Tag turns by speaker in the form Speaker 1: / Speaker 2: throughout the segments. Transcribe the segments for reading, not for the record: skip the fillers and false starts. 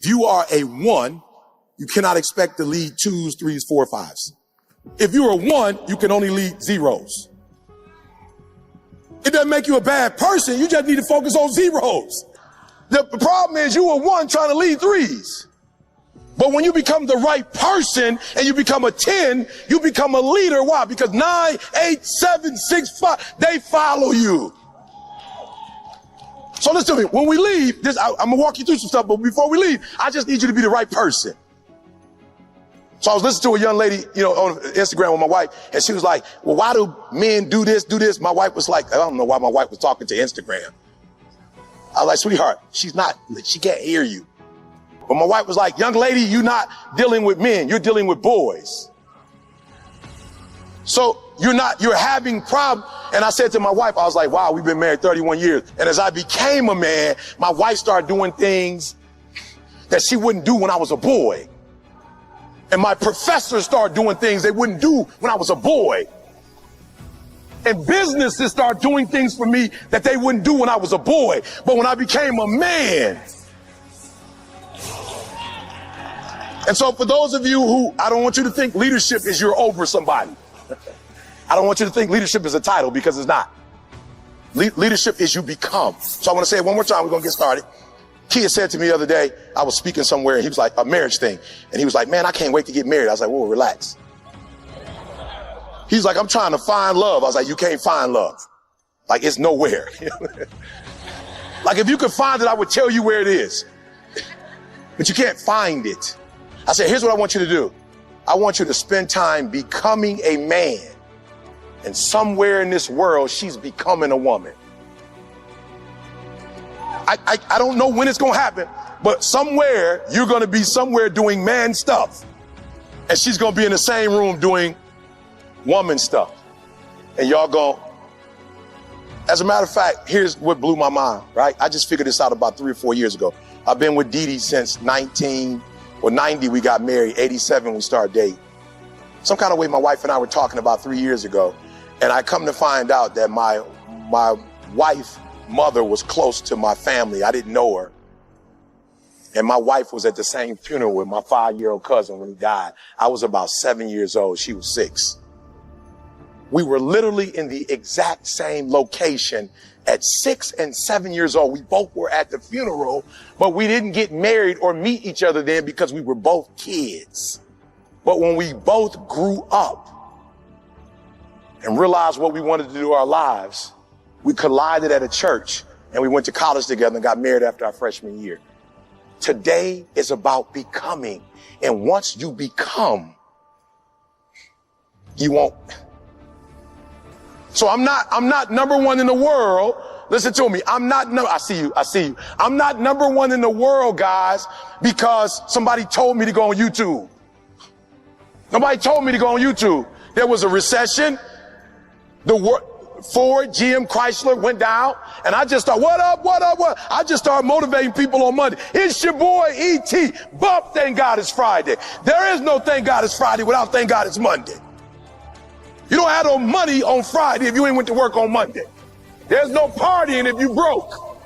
Speaker 1: If you are a 1, you cannot expect to lead 2s, 3s, 4, 5s. If you're a 1, you can only lead 0s. It doesn't make you a bad person. You just need to focus on 0s. The problem is you are 1 trying to lead 3s. But when you become the right person and you become a 10, you become a leader. Why? Because 9, 8, 7, 6, 5, they follow you. So listen to me. When we leave, I'm going to walk you through some stuff, but before we leave, I just need you to be the right person. So I was listening to a young lady, on Instagram with my wife, and she was like, well, why do men do this, do this? My wife was like, I don't know why my wife was talking to Instagram. I was like, sweetheart, she can't hear you. But my wife was like, young lady, you're not dealing with men, you're dealing with boys. So you're having problems. And I said to my wife, I was like, wow, we've been married 31 years. And as I became a man, my wife started doing things that she wouldn't do when I was a boy. And my professors started doing things they wouldn't do when I was a boy. And businesses started doing things for me that they wouldn't do when I was a boy. But when I became a man. And so for those of you who, I don't want you to think leadership is you're over somebody. I don't want you to think leadership is a title, because it's not. Leadership is you become. So I want to say it one more time. We're going to get started. Kia said to me the other day, I was speaking somewhere, and he was like, a marriage thing. And he was like, man, I can't wait to get married. I was like, whoa, relax. He's like, I'm trying to find love. I was like, you can't find love. Like, it's nowhere. Like, if you could find it, I would tell you where it is. But you can't find it. I said, here's what I want you to do. I want you to spend time becoming a man. And somewhere in this world, she's becoming a woman. I don't know when it's going to happen, but somewhere you're going to be somewhere doing man stuff. And she's going to be in the same room doing woman stuff. And y'all go, as a matter of fact, here's what blew my mind, right? I just figured this out about 3 or 4 years ago. I've been with Dee Dee since 90, we got married. 87, we started dating. Some kind of way my wife and I were talking about 3 years ago. And I come to find out that my wife's mother was close to my family. I didn't know her. And my wife was at the same funeral with my 5-year-old cousin when he died. I was about 7 years old. She was 6. We were literally in the exact same location at 6 and 7 years old. We both were at the funeral, but we didn't get married or meet each other then because we were both kids. But when we both grew up and realized what we wanted to do in our lives, we collided at a church and we went to college together and got married after our freshman year. Today is about becoming. And once you become, you won't. So I'm not number one in the world. Listen to me. I see you. I'm not number one in the world, guys, because somebody told me to go on YouTube. Nobody told me to go on YouTube. There was a recession. Ford, GM, Chrysler went down, and I just thought, what up? I just started motivating people on Monday. It's your boy, E.T. Bump, thank God it's Friday. There is no thank God it's Friday without thank God it's Monday. You don't have no money on Friday if you ain't went to work on Monday. There's no partying if you broke.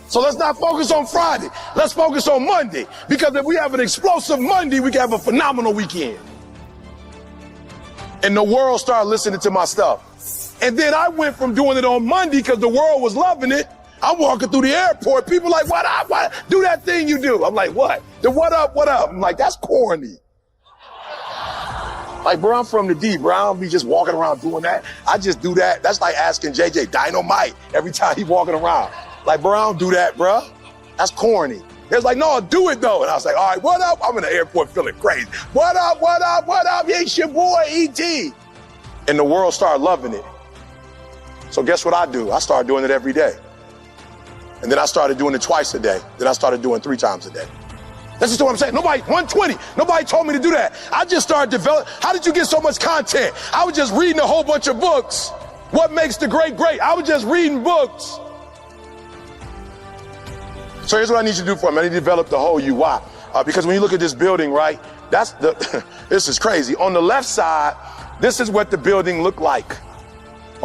Speaker 1: So let's not focus on Friday. Let's focus on Monday, because if we have an explosive Monday, we can have a phenomenal weekend. And the world started listening to my stuff. And then I went from doing it on Monday because the world was loving it. I'm walking through the airport. People like, what up? What? Do that thing you do. I'm like, what? The what up? I'm like, that's corny. Like, bro, I'm from the D, bro. I don't be just walking around doing that. I just do that. That's like asking JJ Dynamite every time he walking around. Like, bro, I don't do that, bro. That's corny. They was like, no, do it though. And I was like, all right, what up? I'm in the airport feeling crazy. What up? It's your boy, E.T. And the world started loving it. So guess what I do? I started doing it every day. And then I started doing it twice a day. Then I started doing 3 times a day. That's just what I'm saying. 120. Nobody told me to do that. I just started developing. How did you get so much content? I was just reading a whole bunch of books. What makes the great great? I was just reading books. So here's what I need you to do for me. I need to develop the whole you. Why? Because when you look at this building, right, this is crazy. On the left side, this is what the building looked like.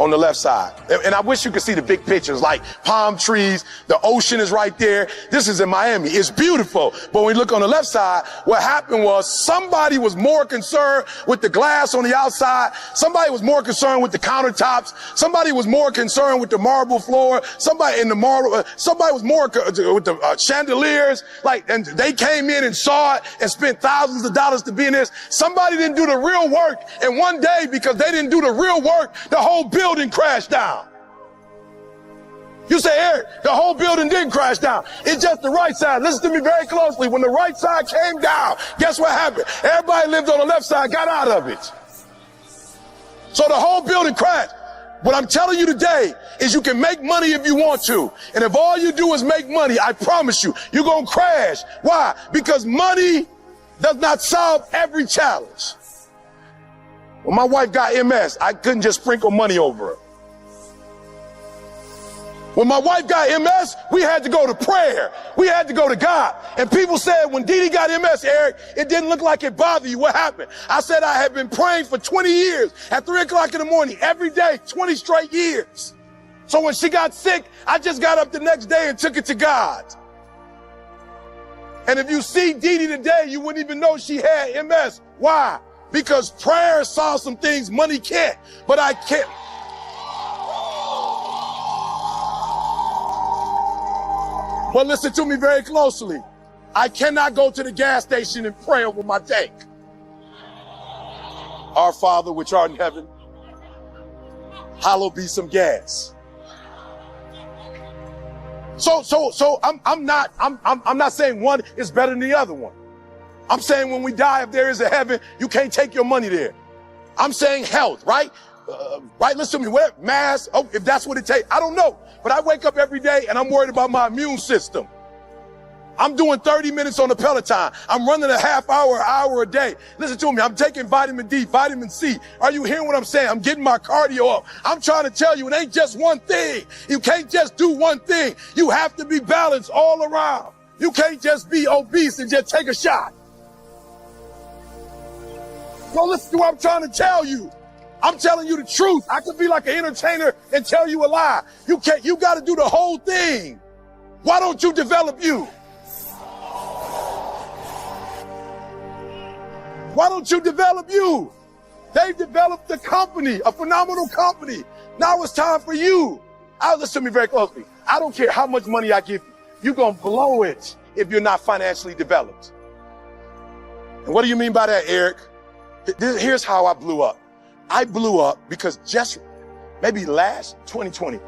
Speaker 1: on the left side. And I wish you could see the big pictures, like palm trees, the ocean is right there. This is in Miami. It's beautiful. But when you look on the left side, what happened was somebody was more concerned with the glass on the outside. Somebody was more concerned with the countertops. Somebody was more concerned with the marble floor. Somebody was more with the chandeliers. And they came in and saw it and spent thousands of dollars to be in this. Somebody didn't do the real work. And one day, because they didn't do the real work, the whole building crashed down. You say, Eric, the whole building didn't crash down. It's just the right side. Listen to me very closely. When the right side came down, guess what happened? Everybody lived on the left side got out of it. So the whole building crashed. What I'm telling you today is you can make money if you want to. And if all you do is make money, I promise you, you're going to crash. Why? Because money does not solve every challenge. When my wife got MS, I couldn't just sprinkle money over her. When my wife got MS, we had to go to prayer. We had to go to God. And people said, when Dee Dee got MS, Eric, it didn't look like it bothered you. What happened? I said I had been praying for 20 years at 3 o'clock in the morning, every day, 20 straight years. So when she got sick, I just got up the next day and took it to God. And if you see Dee Dee today, you wouldn't even know she had MS. Why? Because prayer solves some things money can't. But I can't. But listen to me very closely. I cannot go to the gas station and pray over my tank. Our Father which art in heaven, hallowed be some gas. So I'm not saying one is better than the other one. I'm saying when we die, if there is a heaven, you can't take your money there. I'm saying health, right? Right? Listen to me. Whatever, mass, if that's what it takes. I don't know. But I wake up every day and I'm worried about my immune system. I'm doing 30 minutes on the Peloton. I'm running a half hour, hour a day. Listen to me. I'm taking vitamin D, vitamin C. Are you hearing what I'm saying? I'm getting my cardio up. I'm trying to tell you it ain't just one thing. You can't just do one thing. You have to be balanced all around. You can't just be obese and just take a shot. No, listen to what I'm trying to tell you. I'm telling you the truth. I could be like an entertainer and tell you a lie. You got to do the whole thing. Why don't you develop you? Why don't you develop you? They've developed a company, a phenomenal company. Now it's time for you. Listen to me very closely. I don't care how much money I give you. You're going to blow it if you're not financially developed. And what do you mean by that, Eric? Here's how I blew up. I blew up because just maybe last 2020,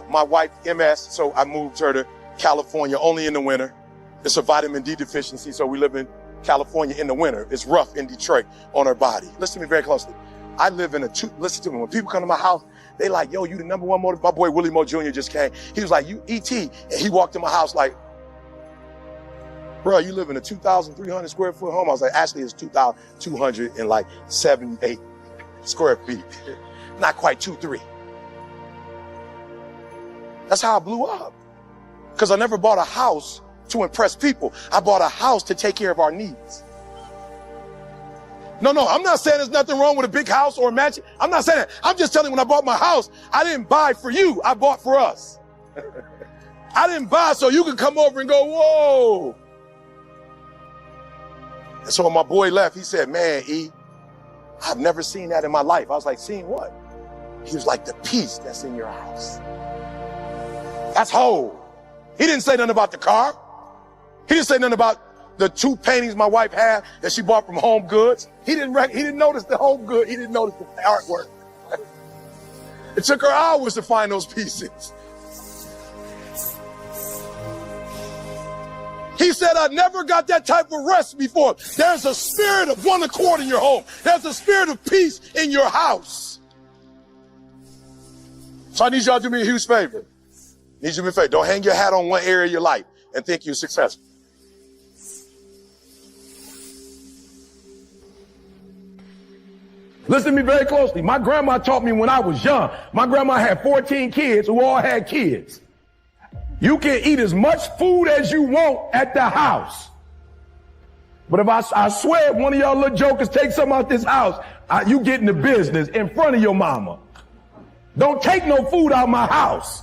Speaker 1: my wife MS, so I moved her to California only in the winter. It's a vitamin D deficiency, so we live in California in the winter. It's rough in Detroit on her body. Listen to me very closely. I live in listen to me. When people come to my house, they like, yo, you the number one motor. My boy Willie Moore Jr. just came. He was like, you E.T. And he walked in my house like, bro, you live in a 2,300 square foot home. I was like, actually, it's 2,278 square feet. Not quite 2-3. That's how I blew up. Because I never bought a house to impress people. I bought a house to take care of our needs. No, I'm not saying there's nothing wrong with a big house or a mansion. I'm not saying that. I'm just telling you, when I bought my house, I didn't buy for you. I bought for us. I didn't buy so you could come over and go, whoa. And so when my boy left, he said, man, E, I've never seen that in my life. I was like, seen what? He was like, the peace that's in your house. That's whole. He didn't say nothing about the car. He didn't say nothing about the 2 paintings my wife had that she bought from Home Goods. He didn't notice the Home Good. He didn't notice the artwork. It took her hours to find those pieces. He said, I never got that type of rest before. There's a spirit of one accord in your home. There's a spirit of peace in your house. So I need y'all to do me a huge favor. Need you to do me a favor. Don't hang your hat on one area of your life and think you're successful. Listen to me very closely. My grandma taught me when I was young. My grandma had 14 kids who all had kids. You can eat as much food as you want at the house. But if I swear, if one of y'all little jokers take something out this house, you get in the business in front of your mama. Don't take no food out of my house.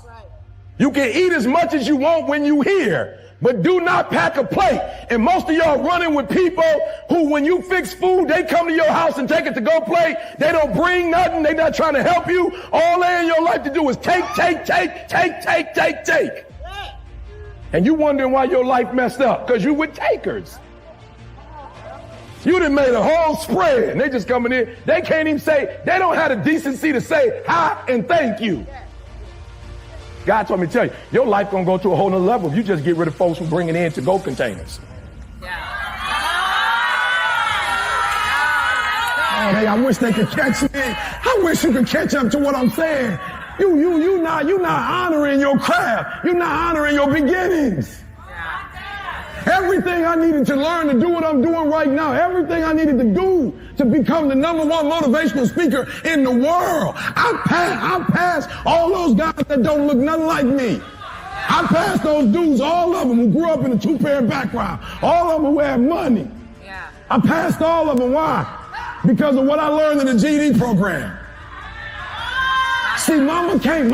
Speaker 1: You can eat as much as you want when you here, but do not pack a plate. And most of y'all running with people who, when you fix food, they come to your house and take it to go plate. They don't bring nothing. They not trying to help you. All they in your life to do is take. And you wondering why your life messed up, because you with takers. You done made a whole spread, and they just coming in. They can't even say, they don't have the decency to say hi and thank you. God told me to tell you, your life gonna go to a whole nother level if you just get rid of folks who bring it in to go containers. Oh, hey, I wish they could catch me. I wish you could catch up to what I'm saying. You not honoring your craft. You're not honoring your beginnings. Everything I needed to learn to do what I'm doing right now, everything I needed to do to become the #1 motivational speaker in the world, I passed all those guys that don't look nothing like me. I passed those dudes, all of them who grew up in a two-parent background, all of them who had money. I passed all of them. Why? Because of what I learned in the GED program. See, mama can't.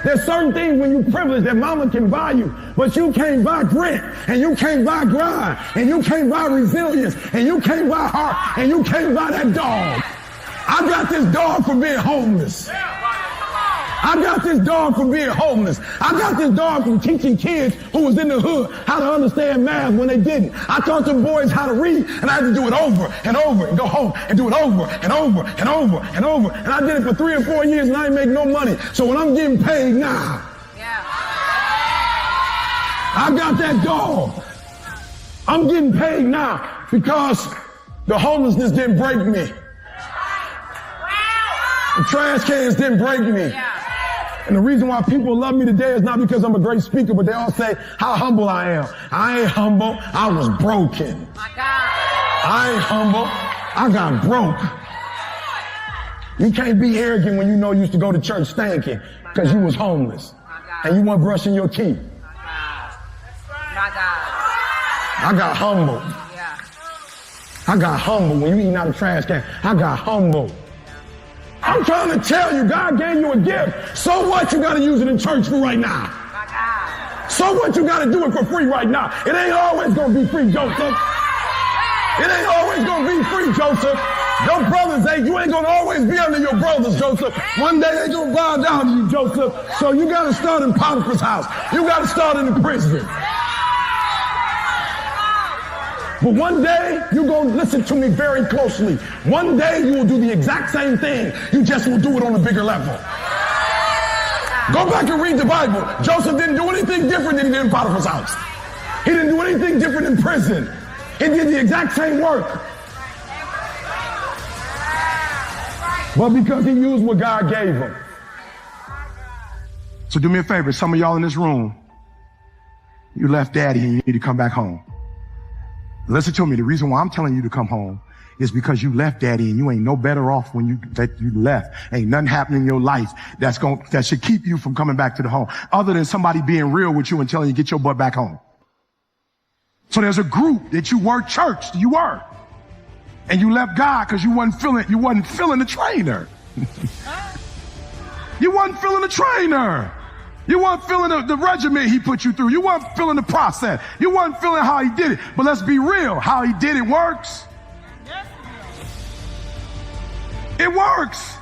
Speaker 1: There's certain things when you're privileged that mama can buy you, but you can't buy grit, and you can't buy grind, and you can't buy resilience, and you can't buy heart, and you can't buy that dog. I got this dog for being homeless. I got this dog for being homeless. I got this dog from teaching kids who was in the hood how to understand math when they didn't. I taught them boys how to read, and I had to do it over and over and go home and do it over and over and over and over. And I did it for 3 or 4 years, and I didn't make no money. So when I'm getting paid now, I got that dog. I'm getting paid now because the homelessness didn't break me. The trash cans didn't break me. And the reason why people love me today is not because I'm a great speaker, but they all say how humble I am. I ain't humble. I was broken. I ain't humble. I got broke. You can't be arrogant when you know you used to go to church stinking because you was homeless and you weren't brushing your teeth. I got humble. I got humble when you eating out of trash can. I got humble. I'm trying to tell you, God gave you a gift. So what? You got to use it in church for right now. So what? You got to do it for free right now. It ain't always going to be free, Joseph. It ain't always going to be free, Joseph. Your brothers you ain't going to always be under your brothers, Joseph. One day they going to bow down to you, Joseph. So you got to start in Potiphar's house. You got to start in the prison. But one day, you're going to listen to me very closely. One day, you will do the exact same thing. You just will do it on a bigger level. Go back and read the Bible. Joseph didn't do anything different than he did in Potiphar's house. He didn't do anything different in prison. He did the exact same work. But because he used what God gave him. So do me a favor, some of y'all in this room, you left daddy and you need to come back home. Listen to me. The reason why I'm telling you to come home is because you left daddy and you ain't no better off when you left. Ain't nothing happening in your life that should keep you from coming back to the home other than somebody being real with you and telling you get your butt back home. So there's a group that you were churched. You were. And you left God because you wasn't feeling the trainer. You wasn't feeling the trainer. You weren't feeling the regimen he put you through. You weren't feeling the process. You weren't feeling how he did it. But let's be real. How he did it works. It works.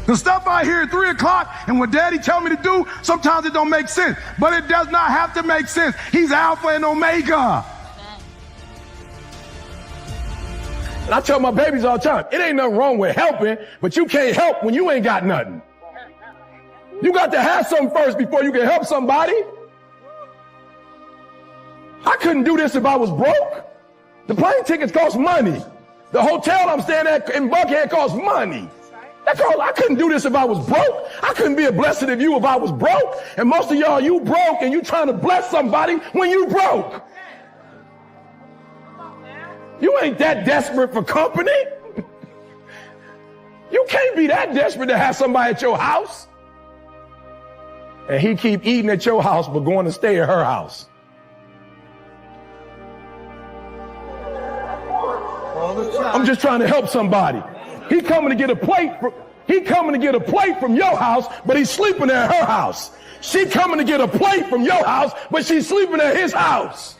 Speaker 1: The stuff I hear at 3 o'clock and what daddy tell me to do, sometimes it don't make sense. But it does not have to make sense. He's Alpha and Omega. And I tell my babies all the time, it ain't nothing wrong with helping, but you can't help when you ain't got nothing. You got to have something first before you can help somebody. I couldn't do this if I was broke. The plane tickets cost money. The hotel I'm staying at in Buckhead costs money. I couldn't do this if I was broke. I couldn't be a blessing of you if I was broke. And most of y'all, you broke and you trying to bless somebody when you broke. You ain't that desperate for company. You can't be that desperate to have somebody at your house. And he keep eating at your house but going to stay at her house. I'm just trying to help somebody. He coming to get a plate. He coming to get a plate from your house, but he's sleeping at her house. She coming to get a plate from your house, but she's sleeping at his house.